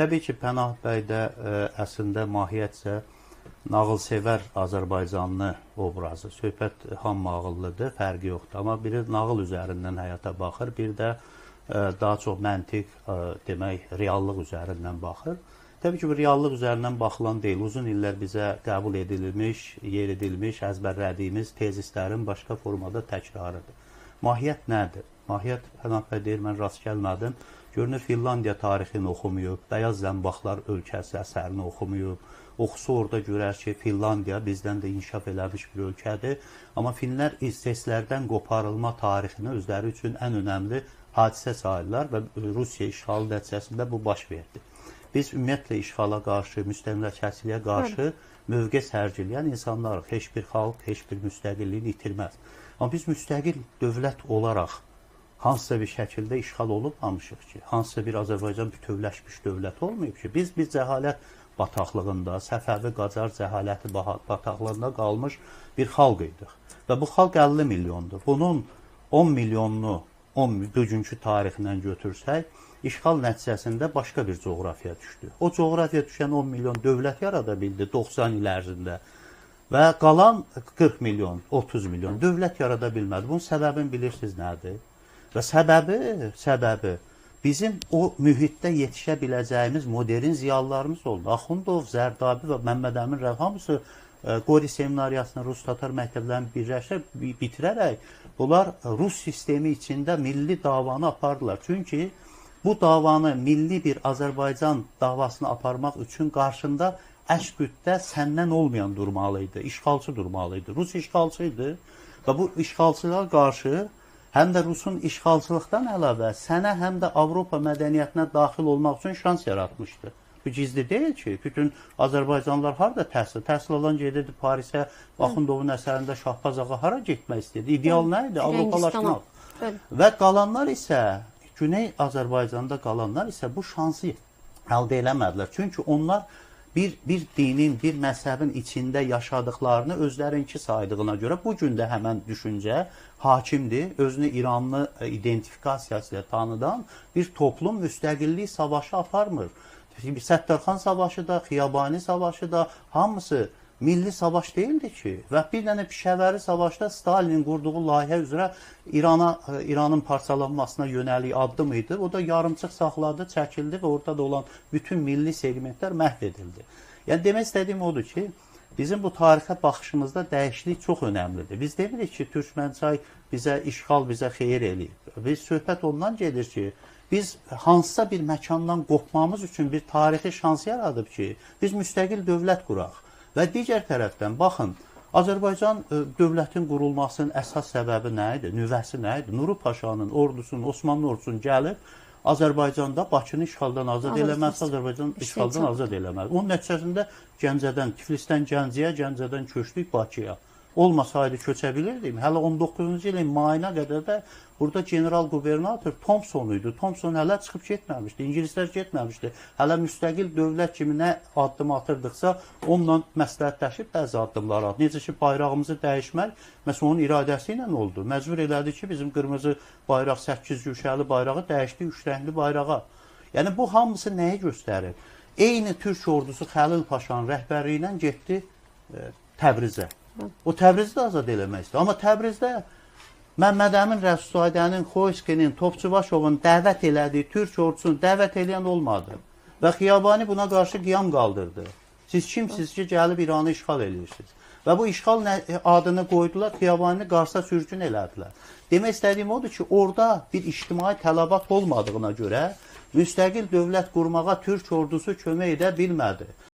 Təbii ki, Pənah bəy də əslində mahiyyətcə nağılsevər Azərbaycanlı obrazı. Söhbət hamı ağıllıdır, fərqi yoxdur. Amma biri nağıl üzərindən həyata baxır, bir də daha çox məntiq, demək, reallıq üzərindən baxır. Təbii ki, bu reallıq üzərindən baxılan deyil. Uzun illər bizə qəbul edilmiş, yeridilmiş, əzbərlədiyimiz tezislərin başqa formada təkrarıdır. Mahiyyət nədir? Mahiyyət, Pənah bəy deyir, mən rast gəlmədim. Görünür, Finlandiya tarixini oxumayıb, Bəyaz Zəmbaqlar ölkəsi əsərini oxumayıb. Oxusu orada görər ki, Finlandiya bizdən də inkişaf eləmiş bir ölkədir. Amma Finlər isteslərdən qoparılma tarixini özləri üçün ən önəmli hadisə sayırlar və Rusiya işğalı nəticəsində bu baş verdi. Biz ümumiyyətlə işğala qarşı, müstəmləkəçiliyə qarşı mövqe sərgiləyən insanlarıq. Heç bir xalq, heç bir müstəqilliyini itirməz. Amma biz müstəqil dövlət olaraq hansısa bir şəkildə işğal olunmamışıq ki, hansısa bir Azərbaycan bütövləşmiş dövlət olmayıb ki, biz cəhalət bataqlığında, Səfəvi Qacar cəhaləti bataqlığında qalmış bir xalq idik. Və bu xalq 50 milyondur. Bunun 10 milyonunu bugünkü tarixindən götürsək, işğal nəticəsində başqa bir coğrafiya düşdü. O coğrafiya düşən 10 milyon dövlət yarada bildi 90 il ərzində və qalan 40 milyon, 30 milyon dövlət yarada bilmədi. Bunun səbəbini bilirsiniz nədir? Və səbəbi bizim o mühitdə yetişə biləcəyimiz modern ziyalılarımız oldu. Axundov, Zərdabi və Məmməd Əmin Rəf hamısı Qori seminariyasını, Rus-Tatar məktəblərini bitirərək bunlar Rus sistemi içində milli davanı apardılar. Çünki bu davanı milli bir Azərbaycan davasını aparmaq üçün qarşında əş-qüddə səndən olmayan durmalıydı, işğalçı durmalıydı. Rus işğalçıydı və bu işğalçılara qarşı həm də Rusun işğalçılıqdan əlavə sənə həm də Avropa mədəniyyətinə daxil olmaq üçün şans yaratmışdı. Bu gizli deyil ki, bütün Azərbaycanlılar harada təhsil alan gedirdi Parisə, Axundovun əsərində Şahbaz ağa hara getmək istəyirdi? İdeal nə idi? Avropalaşmaq. Və qalanlar isə, Güney Azərbaycanda qalanlar isə bu şansı əldə eləmədilər. Çünki onlar bir dinin, bir məzhəbin içində yaşadıqlarını özlərinki saydığına görə bu gün də həmən düşüncə hakimdir. Özünü İranlı identifikasiyası ilə tanıdan bir toplum müstəqillik savaşı aparmır. Səttarxan savaşı da, Xiyabani savaşı da hamısı milli savaş deyildi ki. Və bir dənə Pişəvəri savaşda Stalinin qurduğu layihə üzrə İranın parçalanmasına yönəlik addım idi. O da yarımçıq saxladı, çəkildi və ortada olan bütün milli segmentlər məhv edildi. Yəni demək istədiyim odur ki, bizim bu tarixə baxışımızda dəyişiklik çox önəmlidir. Biz demirik ki, Türkmənçay bizə işğal, bizə xeyir eləyib. Biz söhbət ondan gedir ki, biz hansısa bir məkandan qopmamız üçün bir tarixi şans yaradıb ki, biz müstəqil dövlət quraq. Və digər tərəfdən, baxın, Azərbaycan dövlətin qurulmasının əsas səbəbi nə idi? Nüvəsi nə idi? Nuru Paşanın ordusunun, Osmanlı ordusunun gəlib Azərbaycanda Bakını işğaldan azad eləməz, Azərbaycan işğaldan azad eləməz. Onun nəticəsində Gəncədən, Tiflisdən Gəncəyə, Gəncədən köçdük Bakıya. Olmasaydı köçə bilirdik. Hələ 19-cu ilin mayına qədər də burada general qubernator Thompson idi. Thompson hələ çıxıb getməmişdi, İngilislər getməmişdi. Hələ müstəqil dövlət kimi nə addım atırdıqsa, onunla məsləhətləşib bəzi addımlar atdı. Necə ki, bayrağımızı dəyişmək, məsələn, onun iradəsi ilə oldu. Məcbur elədi ki, bizim qırmızı bayraq, 8 güşəli bayrağı dəyişdi 3 rəngli bayrağa. Yəni, bu hamısı nəyi göstərir? Eyni Türk ordusu Xəlil Paşanın rəhbərliyi ilə getdi Təbrizə. O Təbrizi də azad eləmək istəyir. Amma Təbrizdə Məmməd Əmin Rəfsudzadenin, Xoyskinin, Topçubaşovun dəvət elədiyi Türk ordusunu dəvət eləyən olmadı. Və Xiyabani buna qarşı qiyam qaldırdı. Siz kimsiniz ki, gəlib İranı işğal eləyirsiniz? Və bu işğal adını qoydular, Xiyabanini qarşıda sürgün elədilər. Demək istədiyim odur ki, orada bir ictimai tələbat olmadığına görə müstəqil dövlət qurmağa Türk ordusu kömək edə bilmədi.